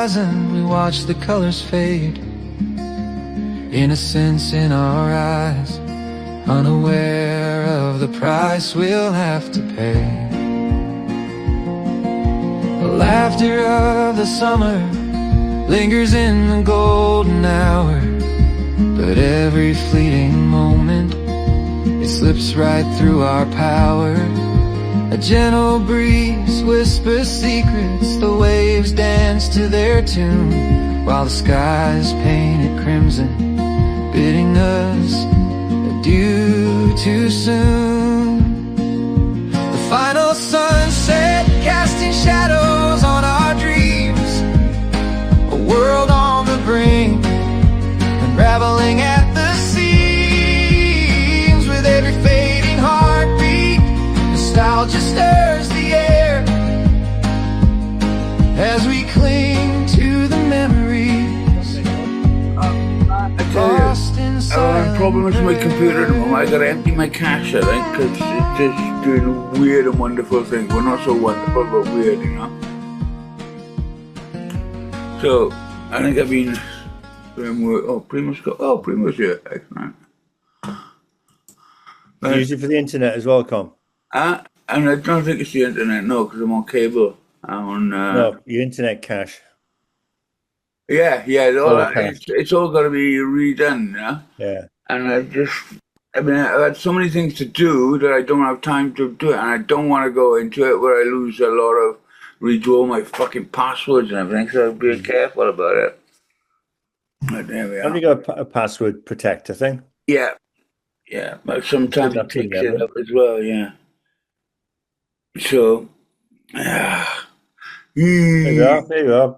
horizon, we watch the colors fade. Innocence in our eyes, unaware of the price we'll have to pay. The laughter of the summer lingers in the golden hour, but every fleeting moment, it slips right through our power. A gentle breeze whispers secrets, the waves dance to their tune, while the skies painted crimson, bidding us adieu too soon. The final sunset casting shadows on our dreams, a world on the brink, unraveling at the seams. With every fading heartbeat, nostalgia stirs the air as we cling to the memories. I tell you, I have problems with my computer at the moment. I gotta empty my cache, I think, because it's just doing weird and wonderful things. Well, not so wonderful, but weird, you know. So, I think I've been doing work. Oh, Primo's here. Excellent. Use it for the internet as well, Com. And I don't think it's the internet, no, because I'm on cable. I'm on. No, your internet cache. Yeah, it's all got to be redone, yeah. Yeah. And I've had so many things to do that I don't have time to do it, and I don't want to go into it where I lose a lot of, redo all my fucking passwords and everything, so I'll be careful about it. But there we are. Have you got a password protector thing? Yeah, but sometimes it picks it up as well, yeah. So, There you are.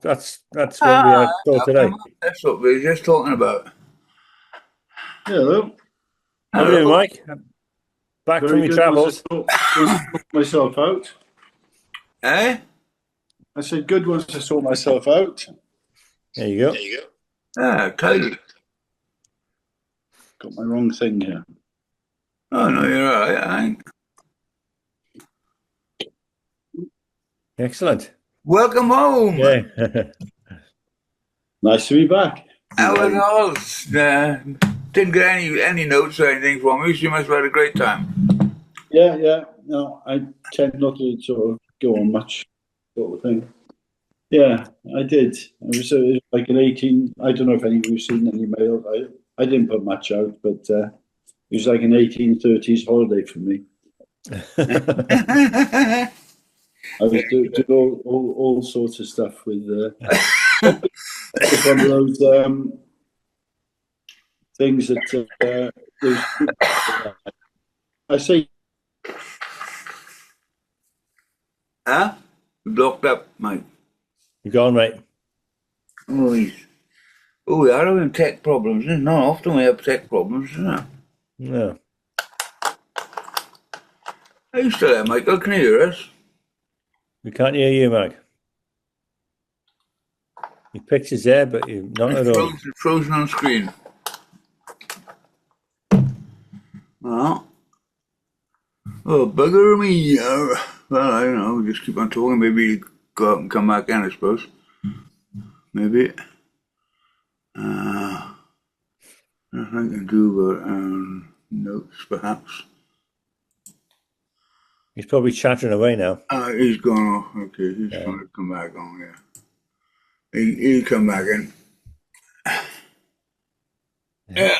That's what we had for today. That's what we were just talking about. Hello. How are you doing, Mike? Back from your travels. Myself out. Eh? I said good ones to sort myself out. There you go. Ah, tidy. Got my wrong thing here. Oh, no, you're all right, I think. Excellent. Welcome home. Yeah. Nice to be back. How was all? Didn't get any notes or anything from you, so you must have had a great time. Yeah. No, I tend not to sort of go on much sort of thing. Yeah, I did. It was like an 18. I don't know if any of you've seen any mail. I didn't put much out, but it was like an 1830s holiday for me. I was doing all sorts of stuff with it's one of those things that I say. Huh? Blocked up, Mike. You gone, mate? Oh, we are having tech problems. Isn't it? Not often we have tech problems, isn't it? No. Are you still there, Michael? Can you hear us? We can't hear you, Mike. Your picture's there, but you're not at all. Frozen on screen. Well, bugger me. Well, I don't know. We just keep on talking. Maybe go out and come back in, I suppose. Maybe. Nothing I can do but notes, perhaps. He's probably chattering away now. He's gone off. Okay, he's going to come back on, yeah. He'll come back in. Yeah.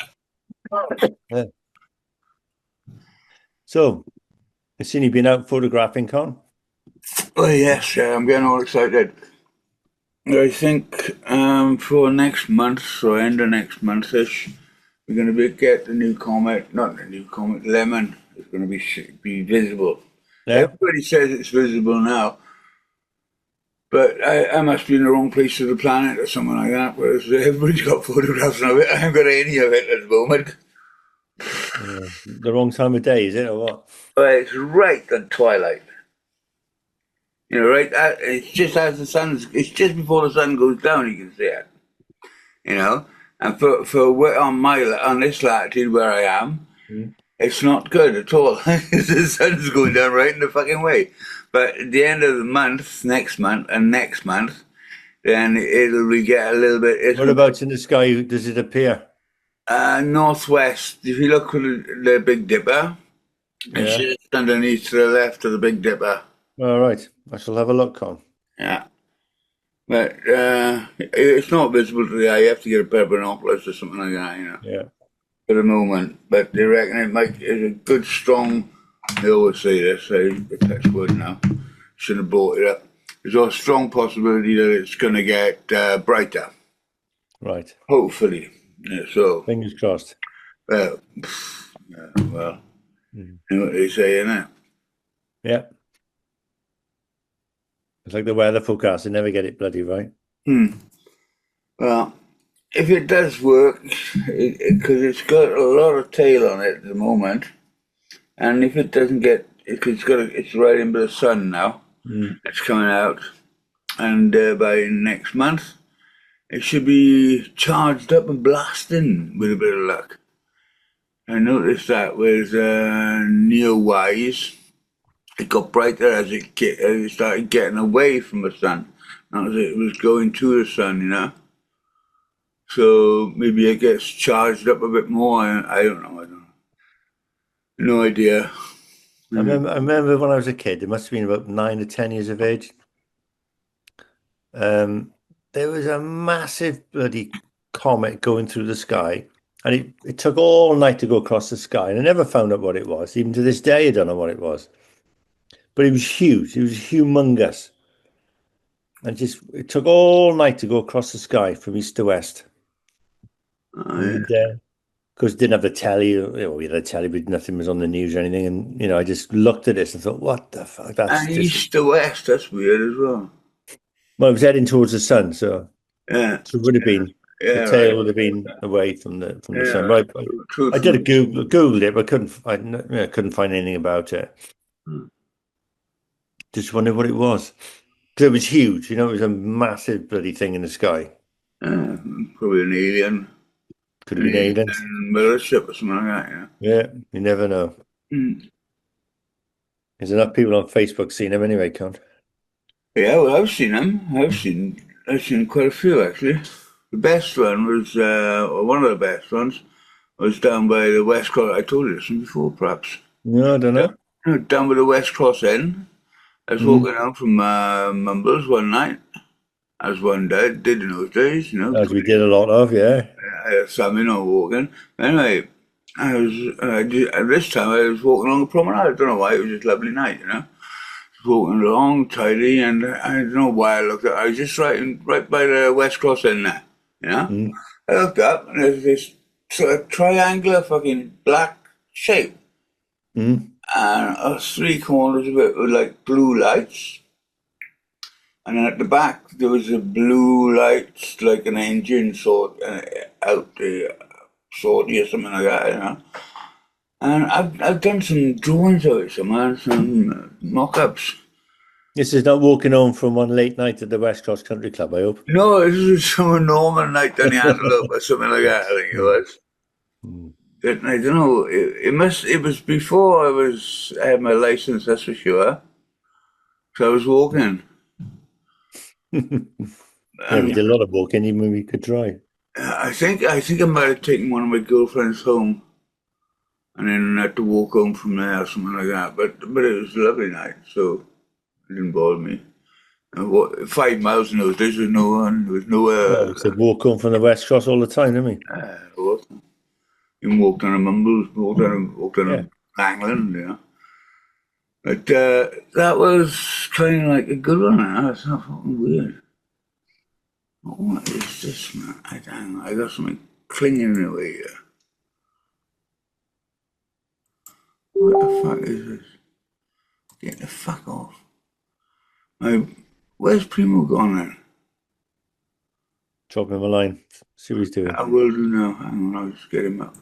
So, I've seen you been out photographing, Con? Oh, yes, I'm getting all excited. I think for next month, or end of next month-ish, we're going to get the new Comet, not the new Comet, Lemon. It's going to be visible. Yeah. Everybody says it's visible now, but I must be in the wrong place of the planet or something like that, whereas everybody's got photographs of it. I haven't got any of it at the moment. The wrong time of day, is it, or what? Well, it's right at twilight. You know, right? It's just as it's just before the sun goes down, you can see it. You know, and on this latitude where I am, it's not good at all. The sun's going down right in the fucking way. But at the end of the month, next month, then it'll get a little bit. Whereabouts in the sky does it appear? Northwest. If you look for the Big Dipper, it's Yeah. just underneath to the left of the Big Dipper. All right. I shall have a look, Con. Yeah. But it's not visible to the eye. You have to get a pair of binoculars or something like that, Yeah. for the moment. But they reckon it's a good, strong. They always say this. I touch wood now. Shouldn't have brought it up. There's a strong possibility that it's going to get brighter. Right. Hopefully. Yeah, so, Fingers crossed. well, you know what they say, innit? Yeah. It's like the weather forecast. They never get it bloody right. Well, if it does work, because it's got a lot of tail on it at the moment, and if it doesn't get, it's right into the sun now. It's coming out, and by next month, it should be charged up and blasting with a bit of luck. I noticed that with Neowise, it got brighter as it started getting away from the sun, not as it was going to the sun, So maybe it gets charged up a bit more. I don't know. No idea. I remember when I was a kid, it must have been about 9 or 10 years of age. There was a massive bloody comet going through the sky, and it took all night to go across the sky, and I never found out what it was. Even to this day, I don't know what it was. But it was huge. It was humongous. And it took all night to go across the sky from east to west. And because didn't have the telly, we had a telly, but nothing was on the news or anything. And I just looked at this and thought, "What the fuck?" And east to west, that's weird as well. Well, it was heading towards the sun, so it would have been the tail would have been away from the sun. Right? I did Googled it, but couldn't find anything about it. Just wondered what it was. Because it was huge, it was a massive bloody thing in the sky. Probably an alien. Could have been aliens. Mothership or something like that, Yeah, you never know. There's enough people on Facebook seeing them anyway, Con. Yeah, well, I've seen them. I've seen quite a few, actually. The best one was, or one of the best ones, was down by the West Cross. I told you this one before, perhaps. No, I don't know. Down by the West Cross end. I was walking out from Mumbles one night, as one did in those days, As we did a lot of, yeah. I had some, walking. Anyway, this time I was walking along the promenade. I don't know why, it was just a lovely night, Walking along, tidy, and I don't know why I looked up. I was just right by the West Cross end there, I looked up, and there's this sort of triangular fucking black shape. And 3 corners of it were like blue lights. And then at the back, there was a blue light, like an engine sort out there, sortie or something like that, And I've done some drawings of it somewhere, some mock-ups. This is not walking home from one late night at the West Cross Country Club, I hope. No, this was some normal night down the Antelope or something like that, I think it was. I don't know. It was before I had my license, that's for sure. So I was walking. Yeah, we did a lot of walking, even when we could drive. I think I might have taken one of my girlfriends home, and then had to walk home from there or something like that. But it was a lovely night, so it didn't bother me. 5 miles in those days was no one. There was nowhere. We said walk home from the West Cross all the time, didn't we? Even walked on a Mumbles, walked on a Langland, But that was kind of like a good one. It's not fucking weird. What is this, man? I got something clinging in the way here. What the fuck is this? Get the fuck off. Where's Primo gone then? Drop him a line. See what he's doing. I will do now. Hang on, I'll just get him up.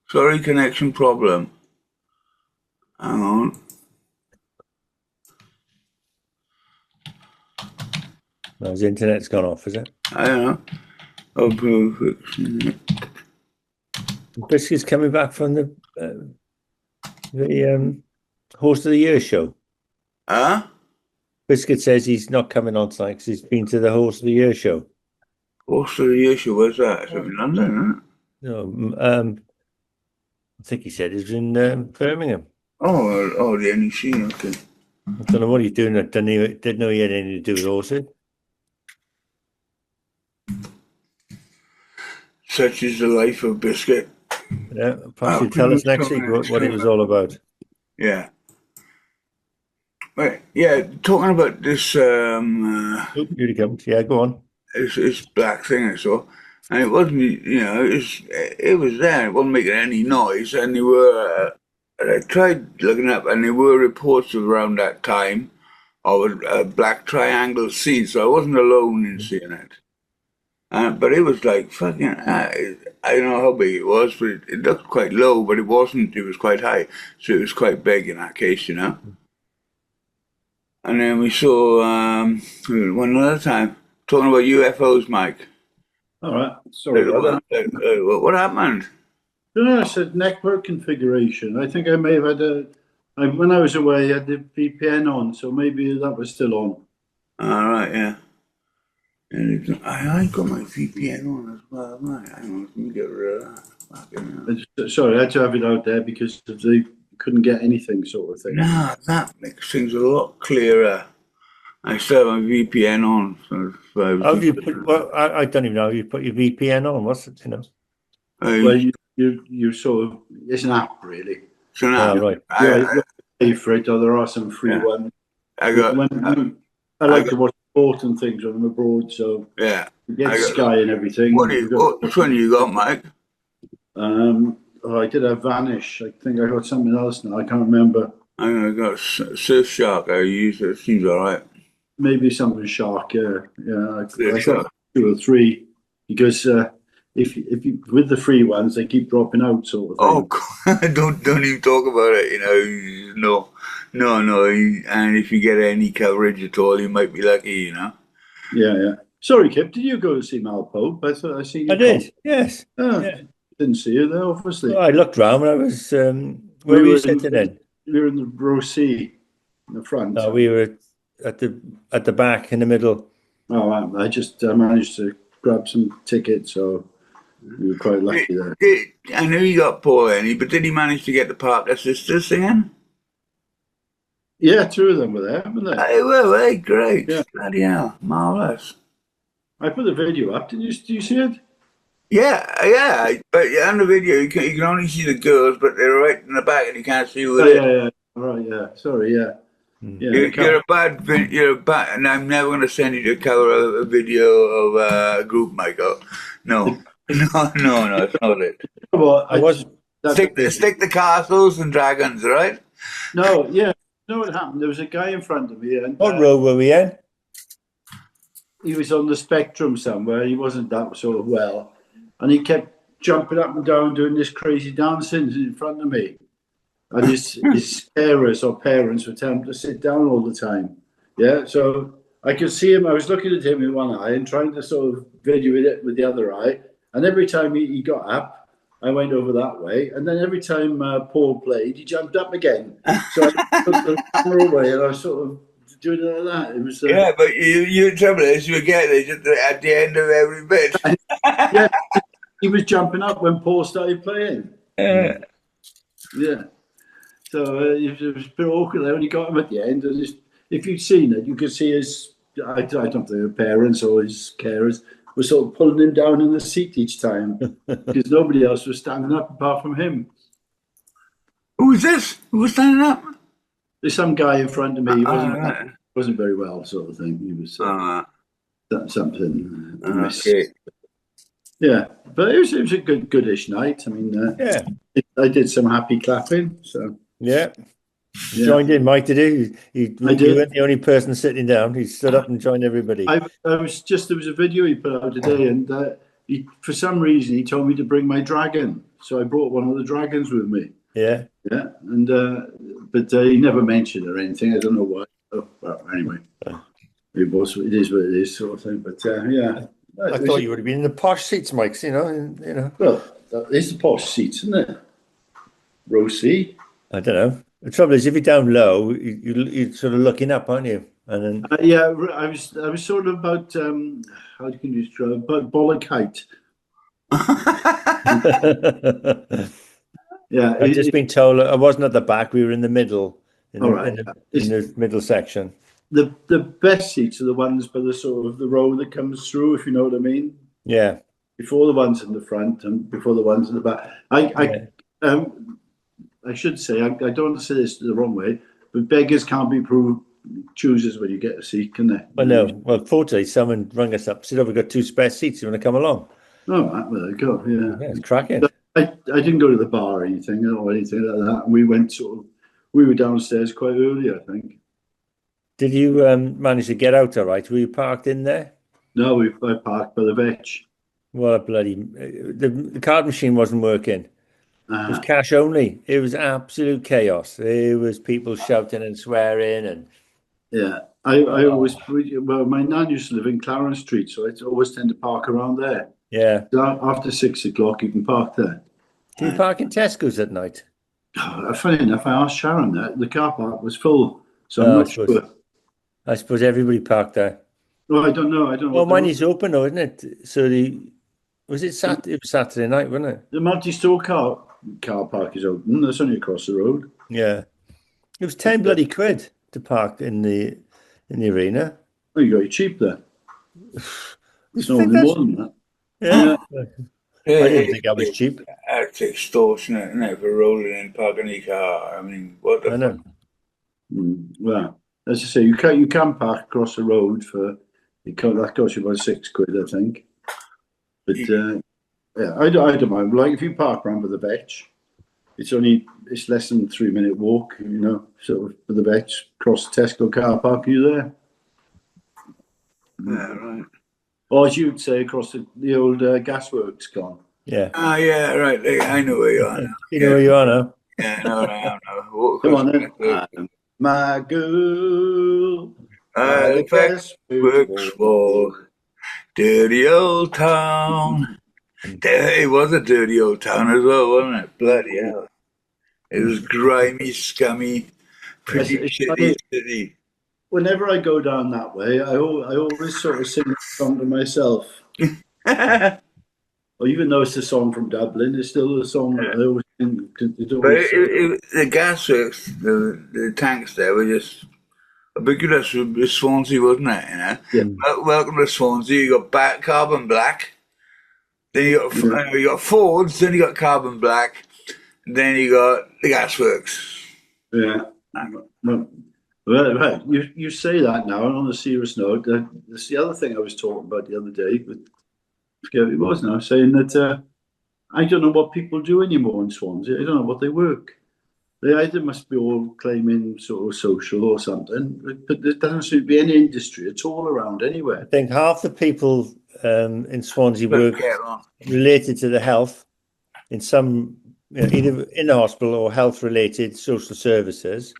Sorry, connection problem. Hang on. No, his internet's gone off, is it? I don't know. Oh, perfect. Biscuit's coming back from the Host of the Year show. Huh? Biscuit says he's not coming on tonight because he's been to the Horse of the Year show. What's the issue? Was that? It's in London, isn't it? No, I think he said he's in Birmingham. Oh, the NEC, okay. I don't know what he's doing. Didn't know he had anything to do with horses. Such is the life of Biscuit. Yeah, perhaps he'll tell us next week what it was all about. Yeah. Right, yeah, talking about this Oh, here he comes. Yeah, go on. this black thing I saw, and it wasn't, it was there, it wasn't making any noise, and they were, I tried looking up, and there were reports around that time of a black triangle scene, so I wasn't alone in seeing it. But it was like fucking, I don't know how big it was, but it looked quite low, but it wasn't, it was quite high, so it was quite big in that case, you know. And then we saw one other time talking about UFOs, Mike. All right. Sorry about that. What happened? No, I said network configuration. I think I may have had when I was away, I had the VPN on, so maybe that was still on. All right, yeah. And I got my VPN on as well. Right, hang on, let me get rid of that. Sorry, I had to have it out there because they couldn't get anything, sort of thing. Nah, that makes things a lot clearer. I still have my VPN on. How do you put? Well, I don't even know how you put your VPN on. What's it? You know. Well, you sort of, it's an app really. So now, right. You pay for it, or there are some free ones. I like to watch sport and things when I'm abroad, so yeah, you get Sky and everything. Which one you got, Mike? I did have Vanish. I think I got something else now. I can't remember. I got Surfshark. I use it. It seems all right. Maybe something Shark. Yeah. I got 2 or 3 because if you with the free ones, they keep dropping out, sort of thing. Oh, don't even talk about it. You know, no. And if you get any coverage at all, you might be lucky. You know. Yeah. Sorry, Kip. Did you go to see Malpope? I thought I seen you. I did. Yes. Yeah. Didn't see you there, obviously. Well, I looked round when I was. Where were you sitting then? We were in the row C, in the front. No, we were at the back in the middle. Oh, I managed to grab some tickets, so we were quite lucky there. I knew you got Paul Henny, but did he manage to get the Parker sisters singing? Yeah, 2 of them were there, weren't they? Hey, great. Yeah. Bloody hell, marvellous. I put the video up. Did you see it? Yeah. But on the video, you can only see the girls, but they're right in the back, and you can't see who it is. Yeah. All right, yeah. Sorry, yeah. You're a bad, and I'm never going to send you to cover a video of a group, Michael. No, it's not it. Well, Stick the castles and dragons, right? No, yeah. You know what happened? There was a guy in front of me, and What row were we in? he was on the spectrum somewhere. He wasn't that sort of well, and he kept jumping up and down doing this crazy dancing in front of me. And his carers or parents were telling him to sit down all the time. Yeah, so I could see him. I was looking at him in one eye and trying to sort of video it with the other eye. And every time he got up, I went over that way. And then every time Paul played, he jumped up again. So I took the camera away and I was sort of doing it like that. It was yeah, but you trouble is you get it just at the end of every bit. Yeah, he was jumping up when Paul started playing. Yeah. So it was a bit awkward there when you got him at the end. And if you'd seen it, you could see his, I don't think the parents or his carers were sort of pulling him down in the seat each time because nobody else was standing up apart from him. Who was this? Who was standing up? There's some guy in front of me. He wasn't very well, sort of thing. He was something. Okay. Yeah, but it was a goodish night. I mean, I did some happy clapping. So yeah. Joined in, Mike. Did he? You weren't the only person sitting down. He stood up and joined everybody. There was a video he put out today, and for some reason he told me to bring my dragon, so I brought one of the dragons with me. Yeah, and but he never mentioned or anything. I don't know why. Oh, well, anyway, it is what it is, sort of thing. But yeah. I thought you would have been in the posh seats, Mike. You know. Well, it's the posh seats, isn't it? Row C. I don't know. The trouble is, if you're down low, you're sort of looking up, aren't you? And Yeah, I was sort of about how can you describe about bollock height. then Yeah, I've just been told I wasn't at the back. We were in the middle, in all the right. in the middle section. The best seats are the ones by the sort of the row that comes through, if you know what I mean. Yeah, Before the ones in the front and before the ones in the back. yeah. I should say I don't want to say this the wrong way, but beggars can't be proved choosers when you get a seat, can they? I know. Well, fortunately, someone rang us up, said, "Oh, we've got 2 spare seats. You want to come along?" All right, well, there you go. Yeah, it's cracking. I didn't go to the bar or anything like that. We went we were downstairs quite early, I think. Did you manage to get out all right? Were you parked in there? No, I parked by the vetch. Well, bloody the card machine wasn't working. It was cash only. It was absolute chaos. There was people shouting and swearing, and Yeah, I always, well, my nan used to live in Clarence Street, so I always tend to park around there. yeah. So after 6 o'clock, you can park there. Do you park in Tesco's at night? Funny enough, I asked Sharon that the car park was full, so I'm Oh, not sure. I suppose everybody parked there. No, I don't know. I don't know. Well, mine is open though, isn't it? So was it Saturday? It was Saturday night, wasn't it? The multi-store car park is open. That's only across the road. Yeah. It was 10 bloody quid to park in the arena. Oh, you got it cheap there. It's think normally more than that. Yeah. Yeah, I didn't think I was cheap. That's extortionate, isn't it, for rolling in, parking your car? I mean, what the I know. Well, as I say, you can park across the road for that costs you about £6, I think. But yeah, I don't mind. Like if you park around with the vetch, it's less than 3 minute walk. You know, sort of for the vetch across the Tesco car park. You there? Yeah, right. Or as you'd say, across the old gasworks gone. Yeah. Ah, yeah, right. I know where you are now. You know where you are now? Yeah, I know where I am now. Walk Come across on then. the My girl, Halifax works for dirty old town. It was a dirty old town as well, wasn't it? Bloody hell. It was grimy, scummy, pretty It's shitty funny. city. Whenever I go down that way, I always sort of sing a song to myself. Or even though it's a song from Dublin, it's still a song that I always sing. The gasworks, the tanks there were just ubiquitous with Swansea, wasn't it? You know? Yeah. Welcome to Swansea. You got carbon black. Then you got Fords. Then you got carbon black. Then you got the gasworks. Yeah. Well, right. You say that now, and on a serious note, that's the other thing I was talking about the other day. But I forget what it was now, saying that I don't know what people do anymore in Swansea. I don't know what they work. They either must be all claiming sort of social or something, but there doesn't seem to be any industry at all around anywhere. I think half the people in Swansea work Get on. related to the health in some, either in the hospital or health-related social services.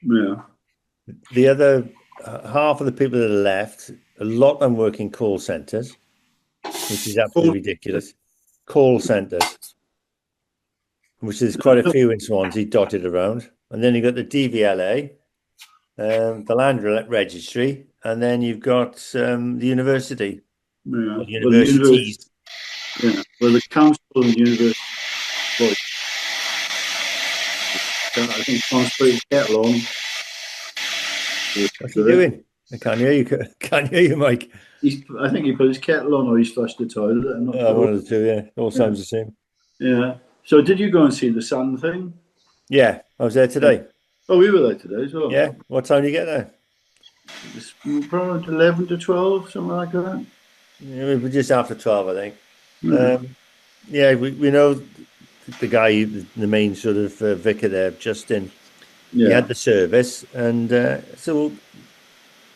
Yeah. The other half of the people that are left, a lot of them work in call centres, which is absolutely ridiculous. Call centres, which there's quite a few in Swansea dotted around. And then you've got the DVLA, the Land Registry, and then you've got the university. Yeah. Or universities. Yeah. Well, the council and the university. Well, I think Tom's put his kettle on. What's he doing? I can't hear you. Can't hear you, Mike. I think he put his kettle on, or he's flushed the toilet. I'm not sure. One of the two. Yeah, all sounds the same. Yeah. So, did you go and see the sun thing? Yeah, I was there today. Oh, we were there today as well. Yeah. What time did you get there? It's probably 11 to 12, something like that. Yeah, we were just after 12, I think. Yeah, we know the guy, the main sort of vicar there, Justin. Yeah. He had the service, and so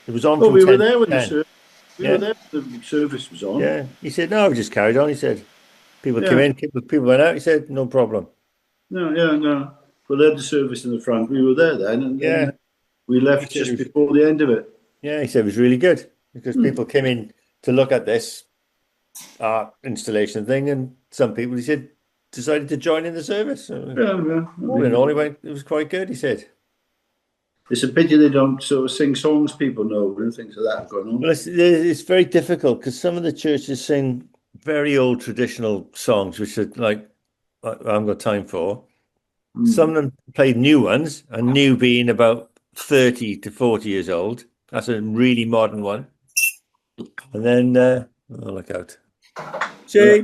it was on. Oh, from we 10 were there when to the 10. service. We were there when the service was on. Yeah, he said no, we just carried on. He said people came in, people went out. He said no problem. No. Well, they had the service in the front. We were there then, and then we left just before the end of it. Yeah, he said it was really good because people came in to look at this art installation thing, and some people, he said, decided to join in the service. So, all in all, it was quite good. He said. It's a pity they don't sort of sing songs people know and things like that going on. Well, it's very difficult because some of the churches sing very old traditional songs, which are like I haven't got time for. Some of them play new ones, and new being about 30 to 40 years old. That's a really modern one. And then, oh, look out. See?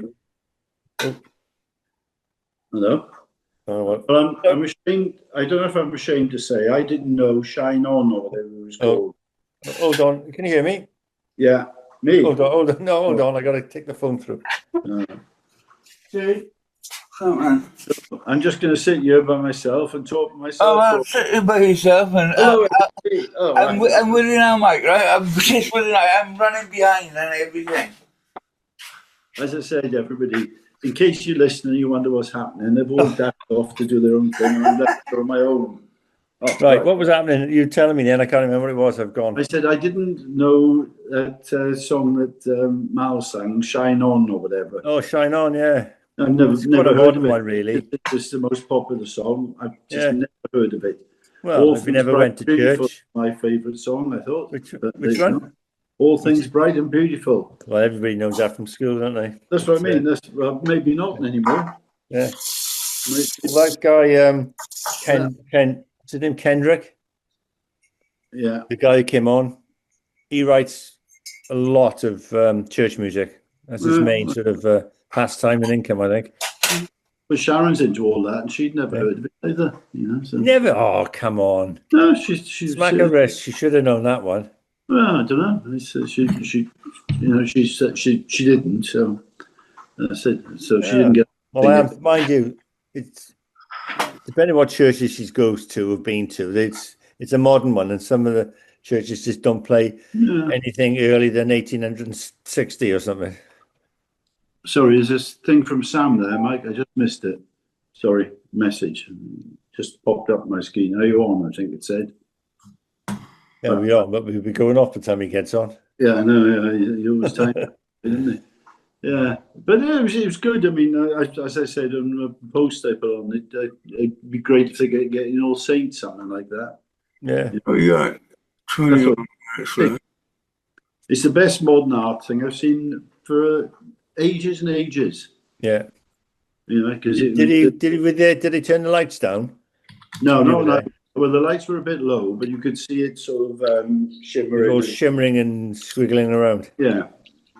Hello. Oh, well. But I'm ashamed. I don't know if I'm ashamed to say I didn't know "Shine On" or whatever it was called. Hold on. Can you hear me? Yeah, me. Hold on. No, hold on. I got to take the phone through. See? Oh, man. I'm just going to sit here by myself and talk to myself. Oh, sit by yourself and I'm with you now, Mike, right? I'm just with you now. I'm running behind and everything. As I said, everybody, in case you're listening and you wonder what's happening, they've all dapped off to do their own thing and I'm left on my own. Oh, right, what was happening? You're telling me then. I can't remember what it was. I've gone. I said I didn't know that song that Mal sang, "Shine On" or whatever. Oh, Shine On, yeah. I've never heard of it. One, really. It's the most popular song. I've just never heard of it. Well, if you never went to church. My favourite song, I thought. Which one? All Things Bright and Beautiful. Well, everybody knows that from school, don't they? That's what I mean. That's maybe not anymore. Yeah. Well, that guy, Ken, is his name Kendrick? Yeah. The guy who came on, he writes a lot of church music. That's his main sort of pastime and income, I think. But Sharon's into all that, and she'd never heard of it either. You know, so. Never. Oh, come on. No, she's smack her wrist. She should have known that one. Well, I don't know. She didn't. So that's it. So she didn't get. Well, mind you, it's depending on what churches she goes to or been to. It's a modern one, and some of the churches just don't play anything earlier than 1860 or something. Sorry, there's this thing from Sam there, Mike. I just missed it. Sorry, message just popped up my screen. Are you on? I think it said. Yeah, we are, but we'll be going off the time he gets on. Yeah, I know. Yeah, you always time, didn't he? Yeah, but it was good. I mean, as I said on the post I put on, it'd be great if they get All Saints, something like that. Yeah. Oh, yeah. It's the best modern art thing I've seen for ages and ages. Yeah. You know, because did he turn the lights down? No. Well, the lights were a bit low, but you could see it sort of shimmering. All shimmering and squiggling around. Yeah.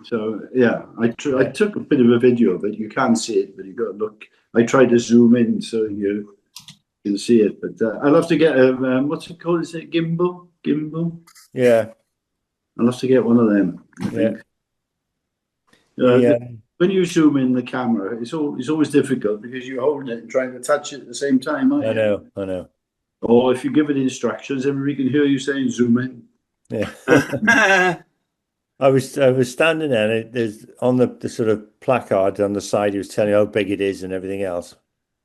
So yeah, I took a bit of a video of it. You can't see it, but you got to look. I tried to zoom in so you can see it, but I'll have to get a what's it called? Is it gimbal? Gimbal? Yeah. I'll have to get one of them. I think. When you zoom in the camera, it's always difficult because you're holding it and trying to touch it at the same time. I know. Or if you give it instructions, everybody can hear you saying zoom in. Yeah. I was standing there, and there's on the sort of placard on the side. He was telling how big it is and everything else.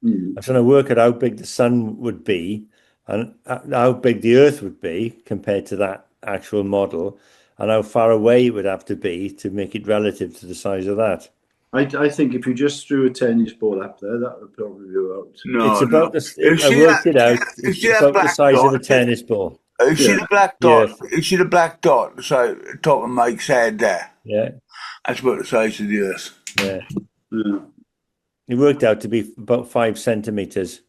I was trying to work out how big the sun would be and how big the Earth would be compared to that actual model, and how far away it would have to be to make it relative to the size of that. I think if you just threw a tennis ball up there, that would probably be about. No, it's about I worked it out. It's about the size of a tennis ball. You see the black dot? You see the black dot? So top of Mike's head there. Yeah. That's about the size of the Earth. Yeah. It worked out to be about 5 centimeters,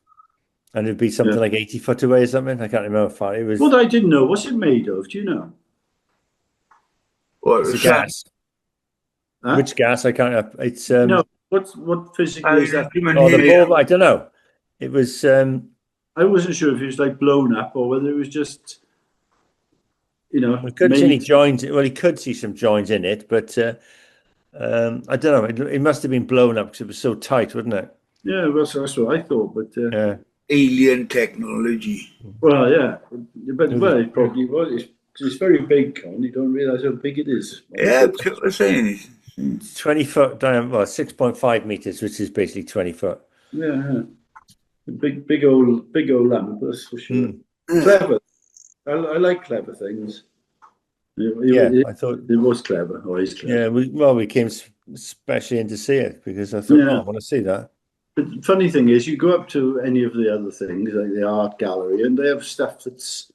and it'd be something like 80 foot away or something. I can't remember how far it was. What I didn't know. What's it made of? Do you know? What, it's a gas. Huh? Which gas? I can't. It's no. What physically is that? I don't know. It was. I wasn't sure if it was like blown up or whether it was just, you know. We couldn't see any joins. Well, he could see some joins in it, but I don't know. It must have been blown up because it was so tight, wasn't it? Yeah, well, that's what I thought. But alien technology. Well, yeah, but it probably was. It's very big, Con. You don't realise how big it is. Yeah, that's what I'm saying. It's 20 foot diameter, 6.5 meters, which is basically 20 foot. Yeah. Big old lamp, that's for sure. Clever. I like clever things. I thought it was clever. Or is clever. Yeah, we came especially in to see it because I thought, I want to see that. But the funny thing is, you go up to any of the other things like the art gallery, and they have stuff that's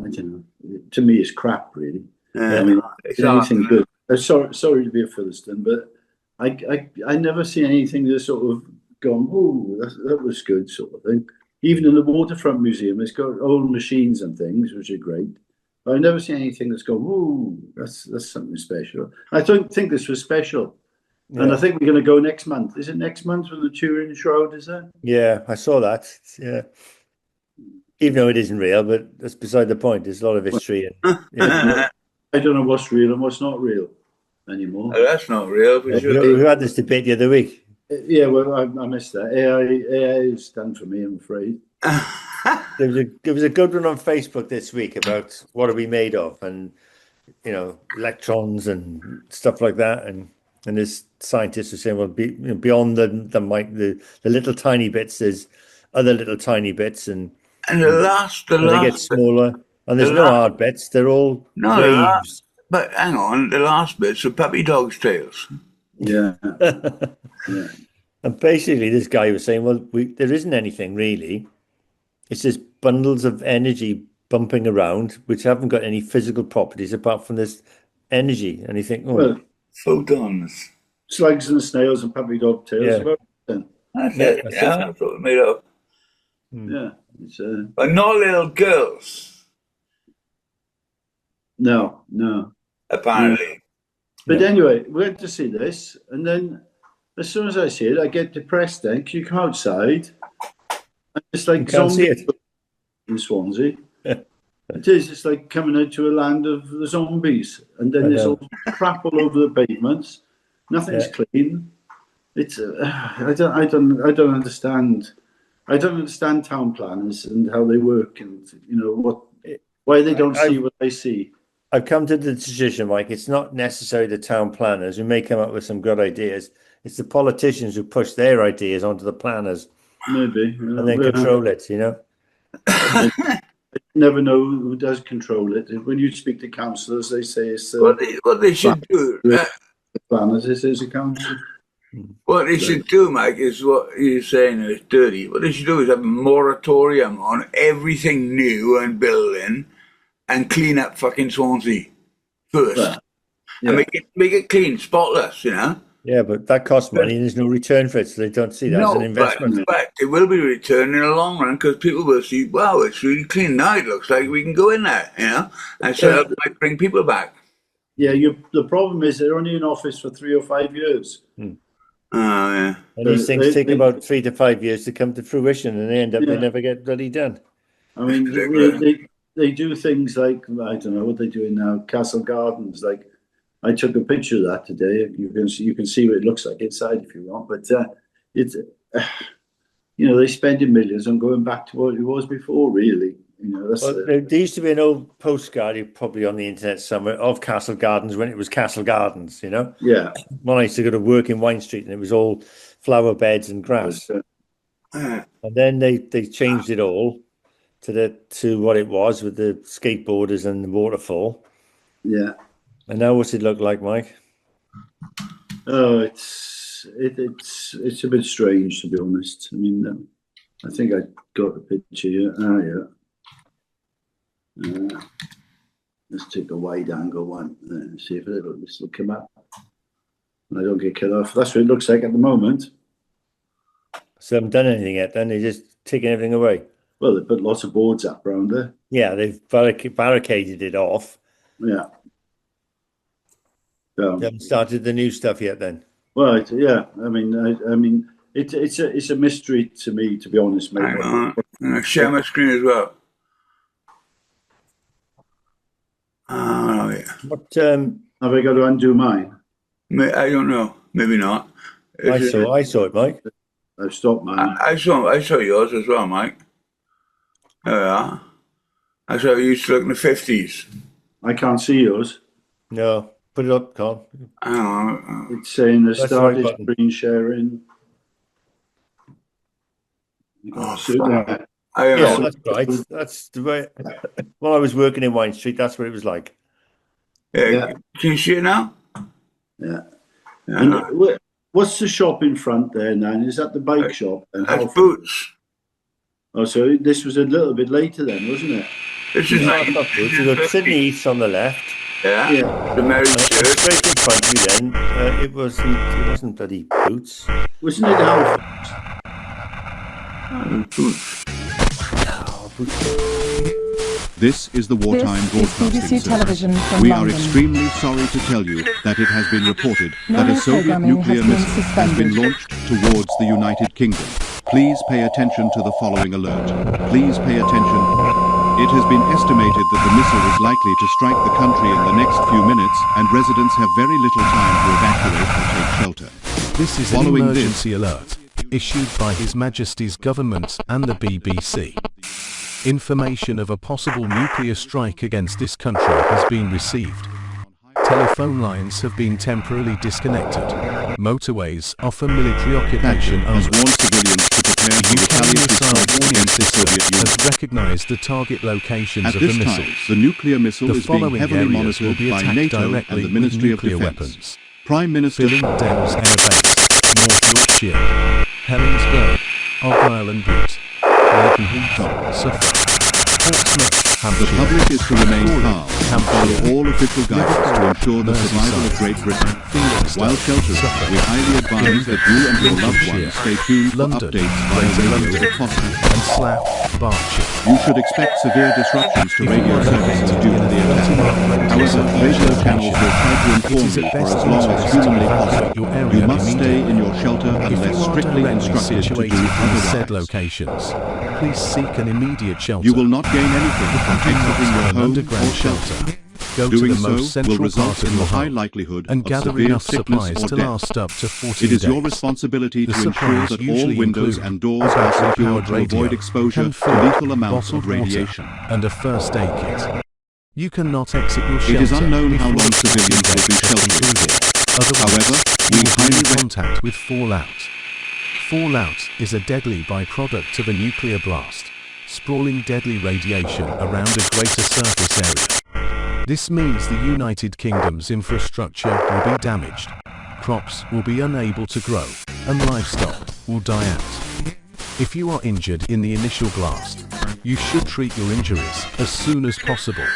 I don't know. To me, it's crap, really. Yeah, I mean, it's anything awesome. good. Sorry to be a Philistine, but I never see anything that's sort of gone, oh, that was good, sort of thing. Even in the Waterfront Museum, it's got old machines and things, which are great. But I've never seen anything that's gone, oh, that's something special. I don't think this was special. And I Yeah, think we're going to go next month. Is it next month with the Turin Shroud, is it? yeah, I saw that. Yeah, even though it isn't real, but that's beside the point. There's a lot of Well, history, and I yeah, don't know, I don't know what's real and what's not real anymore. That's not real for yeah, sure. we had this debate the other week. Yeah, well, I missed that. AI is done for me, I'm afraid. There was a good one on Facebook this week about what are we made of, and electrons and stuff like that, and there's scientists who saying, well, beyond the little tiny bits, there's other little tiny bits, and And and they get smaller, and the there's no last, hard bits. They're all no, the last, waves. but hang on, the last bit's are puppy dog's tails. Yeah, And yeah. basically, this guy was saying, well, there isn't anything really. It's just bundles of energy bumping around, which haven't got any physical properties apart from this energy. And you think, oh, Well, Photons. slugs and snails and puppy dog tails. yeah, About then. That's yeah, it. that's Yeah, it. that's what we made up. Yeah, it's But not little girls, no, no. apparently. But No. anyway, we went to see this, and then as soon as I see it, I get depressed. Then 'cause you come outside, and it's You like can't see zombies it. in Swansea. It is. It's like coming into a land of the zombies, and then I there's know. all crap all over the pavements. Nothing's Yeah. clean. It's. I don't understand. I don't understand town planners and how they work, and why they don't see I've what I see. I've come to the decision, Mike. It's not necessarily the town planners who may come up with some good ideas. It's the politicians who push their ideas onto the planners Maybe. and then control it. I never know who does control it. When you speak to councillors, they say it's What they should do, planners. This is a council. what they should do, Mike, is what you're saying is dirty. What they should do is have a moratorium on everything new and building, and clean up fucking Swansea first, Well, and yeah. make it clean, spotless. Yeah, but that costs money and there's no return for it. So they don't see that as an No, investment. but it will be returned in the long run because people will see, wow, it's really clean now. It looks like we can go in there, and so that might bring people back. Yeah, the problem is they're only in office for 3 or 5 years. Oh, yeah. And these things They- take they- about 3 to 5 years to come to fruition, and they Yeah. never get bloody done. I mean, Exactly. they do things like, I don't know what they're doing now, Castle Gardens. Like, I took a picture of that today. You can see what it looks like inside if you want. But it's they're spending millions on going back to what it was before. Really, that's Well, there used to be an old postcard, probably on the internet somewhere, of Castle Gardens when it was Castle Gardens. yeah. When I used to go to work in Wine Street, and it was all flower beds and grass. But, And then they changed it all to what it was with the skateboarders and the waterfall. yeah. And now what's it look like, Mike? Oh, it's a bit strange, to be honest. I mean, I think I got the picture here. Yeah. Let's take a wide angle one and see if this will come up. And I don't get cut off. That's what it looks like at the moment. So they haven't done anything yet. Then they're just taking everything away. Well, they put lots of boards up around there. Yeah, they've barricaded it off. Yeah. They haven't started the new stuff yet. Then. Well, yeah. I mean, it's a mystery to me, to be honest, mate. Hang on. I'm gonna share my screen as well. Oh, yeah. What Have I got to undo mine? I don't know. Maybe not. I saw it, Mike. I've stopped mine. I saw yours as well, Mike. There we are. I saw you used to look in the 50s. I can't see yours. No, put it up, Con. Hang on. It's saying the That's the right started button. screen sharing. Oh, So, fuck. I don't Yeah, know. that's right. That's the way. When I was working in Wine Street, that's what it was like. Yeah. Can you see it now? yeah. Yeah. And what's the shop in front there, Nan? Is that the bike shop? And That's Boots. Oh, so this was a little bit later then, wasn't it? This is Fast off boots. You've got Sydney East on the left. Yeah. The Mary And Church. straight in front of you then, it wasn't bloody boots. Wasn't it Halifax? Oh, boots. This is the Wartime This is Broadcasting BBC Television Service. from We are London. extremely sorry to tell you that it has been reported that a Normal Soviet programming nuclear has been missile has been suspended. launched towards the United Kingdom. Please pay attention to the following alert. Please pay attention. It has been estimated that the missile is likely to strike the country in the next few minutes, and residents have very little time to evacuate or take shelter. This is an emergency alert issued by His Majesty's government and the BBC. Information of a possible nuclear strike against this country has been received. Telephone lines have been temporarily disconnected. Motorways offer military occupation has only. warned civilians to prepare The for UK retaliatory missile strikes warning against the system Soviet Union. has recognized the target locations At of the this time, missiles. the nuclear missile The is being following heavily areas will monitored be by attacked NATO directly and the with Ministry of nuclear Defence. weapons. Prime Minister Filling Downs Air Base, North Yorkshire, Helensburgh, Argyll and Bute, Lakenheath, Suffolk, Portsmouth, The Hampshire, public is to remain calm and follow Hampshire, all official guidance to ensure the survival of Great Britain. While sheltering, we highly advise that you and your loved ones stay tuned for London, updates via radio if possible. and Slough, Berkshire. You should expect severe disruptions to radio services due to the attack. However, radio channels will try to inform you for as long as humanly possible. You must stay in your shelter If unless you are strictly directly instructed to situated do in said otherwise. locations, please seek an immediate shelter. You will not gain anything from exiting your an home underground or shelter. shelter. Go Doing to the most so will central result part of in the your high home likelihood and of gather severe enough sickness supplies or to death. last up to 14 It is days. your responsibility The to ensure supplies that all usually windows include and doors are secured battery-powered to radio, avoid exposure canned to food, lethal amounts bottled of water, radiation. and a first aid kit. You cannot exit your It shelter is unknown how before long the civilians will be 14 days have sheltered. concluded. Otherwise, However, we you will be highly in contact with fallout. Fallout is a deadly byproduct of a nuclear blast, sprawling deadly radiation around a greater surface area. This means the United Kingdom's infrastructure will be damaged, crops will be unable to grow, and livestock will die out. If you are injured in the initial blast, you should treat your injuries as soon as possible.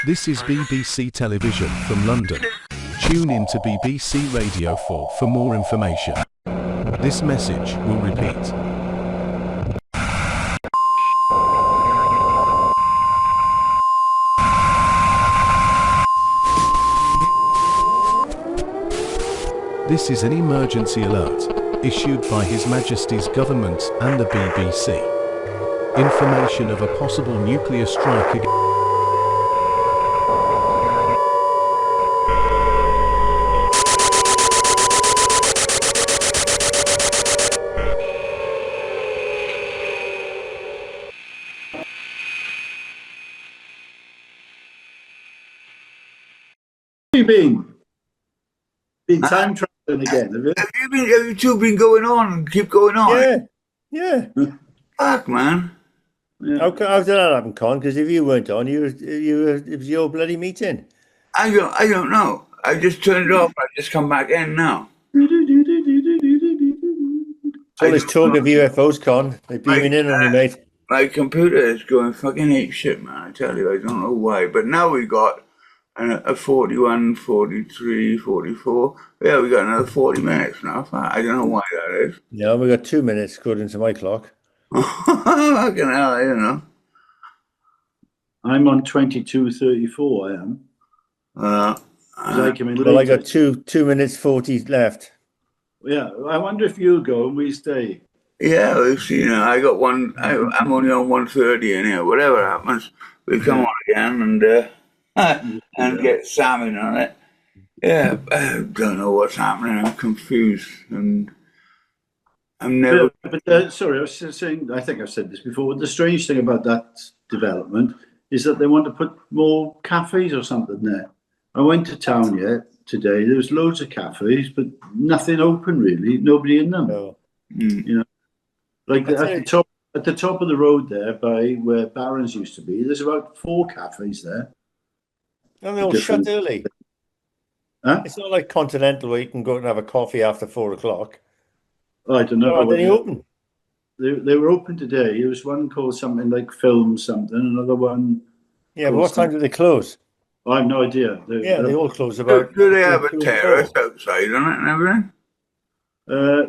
This is BBC Television from London. Tune in to BBC Radio 4 for more information. This message will repeat. This is an emergency alert issued by His Majesty's government and the BBC. Information of a possible nuclear strike against Where have you been? Been time traveling again, have you? Have you two been going on and keep going on? Yeah. Fuck, man. Yeah. How did that happen, Con? Because if you weren't on, it was your bloody meeting. I don't know. I just turned it off. I just come back in now. All this talk of UFOs, Con. They're beaming in on you, mate. My computer is going fucking ape shit, man. I tell you, I don't know why. But now we got a 41, 43, 44. Yeah, we got another 40 minutes now. I don't know why that is. No, we got 2 minutes according to my clock. Fucking hell, I don't know. I'm on 22:34. I am. 'Cause I came in Well, I later. got 2 minutes 40 left. Yeah, I wonder if you go and we stay. Yeah, we've seen it. I got one. I'm only on 130 in here. Whatever happens, we come on again and get salmon on it. Yeah, I don't know what's happening. I'm confused and I'm never. But sorry, I was just saying. I think I've said this before. The strange thing about that development is that they want to put more cafes or something there. I went to town today. There was loads of cafes, but nothing open really. Nobody in them. No. You know, like at the top of the road there, by where Barron's used to be, there's about 4 cafes there. And they all shut early. Huh? It's not like Continental where you can go and have a coffee after 4 o'clock. Oh, I don't know. Are they open? They were open today. There was one called something like Film something, another one Yeah, but what time do they close? I have no idea. They all close Do, about. do they have a 2 and 4. terrace outside on it and everything?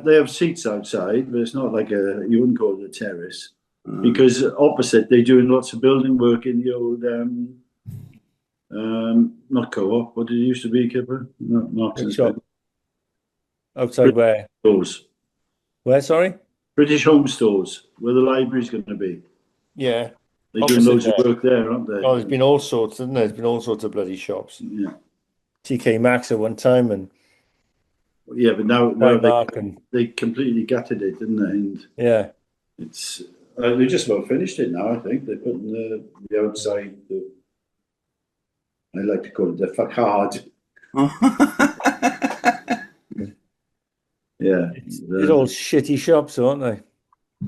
They have seats outside, but it's not like you wouldn't call it a terrace. Because opposite, they're doing lots of building work in the old, not co-op, what did it used to be, Kipper? Not Shop. Outside where? Stores. Where, sorry? British Home Stores, where the library's going to be. Yeah. They're doing loads of work there, aren't they? Oh, there's been all sorts, isn't there? There's been all sorts of bloody shops. Yeah. TK Maxx at one time and Yeah, but now and they completely gutted it, didn't they? And yeah. it's they just about finished it now. I think they're putting the outside. I like to call it the facade. Yeah, They're all shitty shops, aren't they?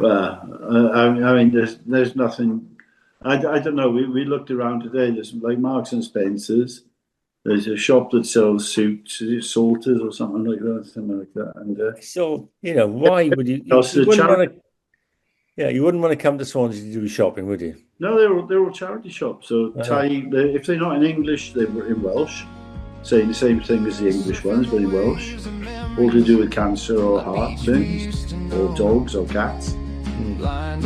I mean, there's nothing. I don't know. We looked around today. There's like Marks and Spencers. There's a shop that sells suits, is it Salters or something like that, And so why would you? You wouldn't want to come to Swansea to do shopping, would you? No, they're all charity shops. So if they're not in English, they're in Welsh, saying the same thing as the English ones, but in Welsh. All to do with cancer or heart things, or dogs or cats. And I'm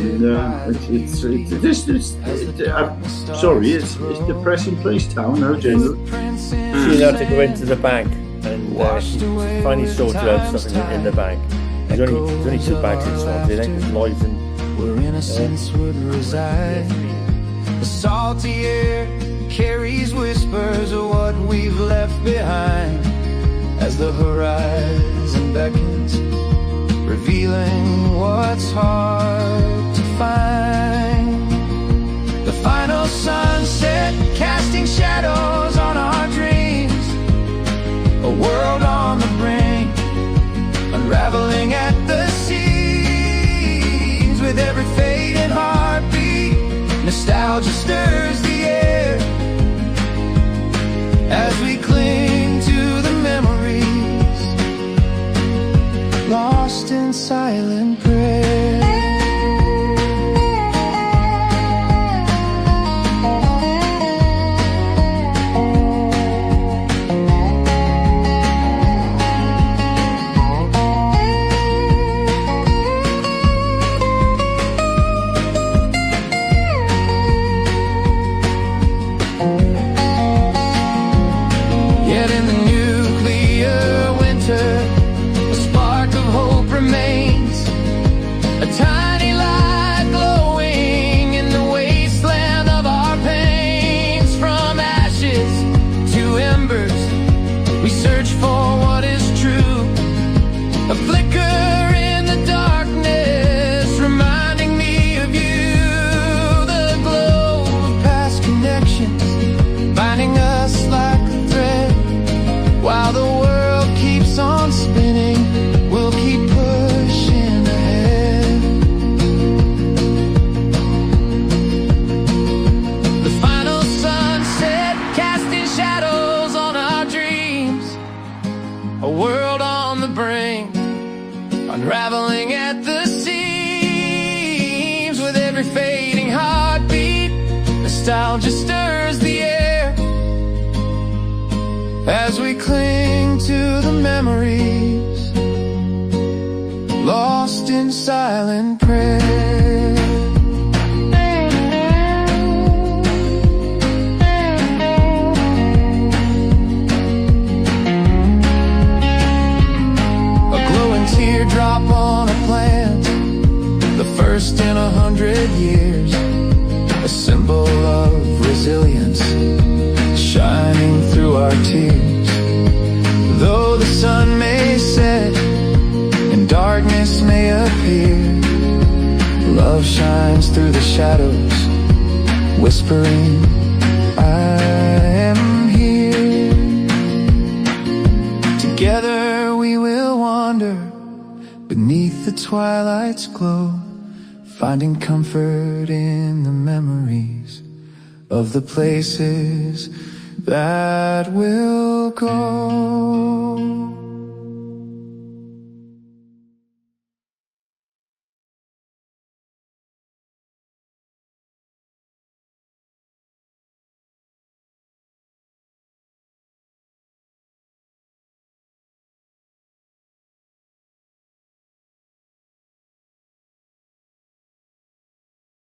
sorry, it's a depressing place, town now, James. She had to go into the bank and she finally sorted out something in the bank. There's only 2 banks in Swansea, I think there's Lloyd's and where innocence would reside. The salty air carries whispers of what we've left behind, as the horizon beckons, revealing what's hard to find. The final sunset casting shadows on our dreams, a world on the brink, unraveling at the seams. With every fading heartbeat, nostalgia stirs the air, as we cling to the memories, lost in silent prayer. Yet in the nuclear winter, a spark of hope remains, a tiny light glowing in the wasteland of our pains. From ashes to embers, we search for what is true, a flicker in the darkness, reminding me of you. The glow of past connections, binding us like a thread. While the world keeps on spinning, we'll keep pushing ahead. The final sunset casting shadows on our dreams, a world on the brink, unraveling at the seams. With every fading heartbeat, nostalgia stirs the air, as we cling to the memories, lost in silent prayer. A glowing teardrop on a plant, the first in 100 years, a symbol of resilience, shining through our tears. Though the sun may set and darkness may appear, love shines through the shadows, whispering, I am here. Together we will wander beneath the twilight's glow, finding comfort in the memories of the places that will go.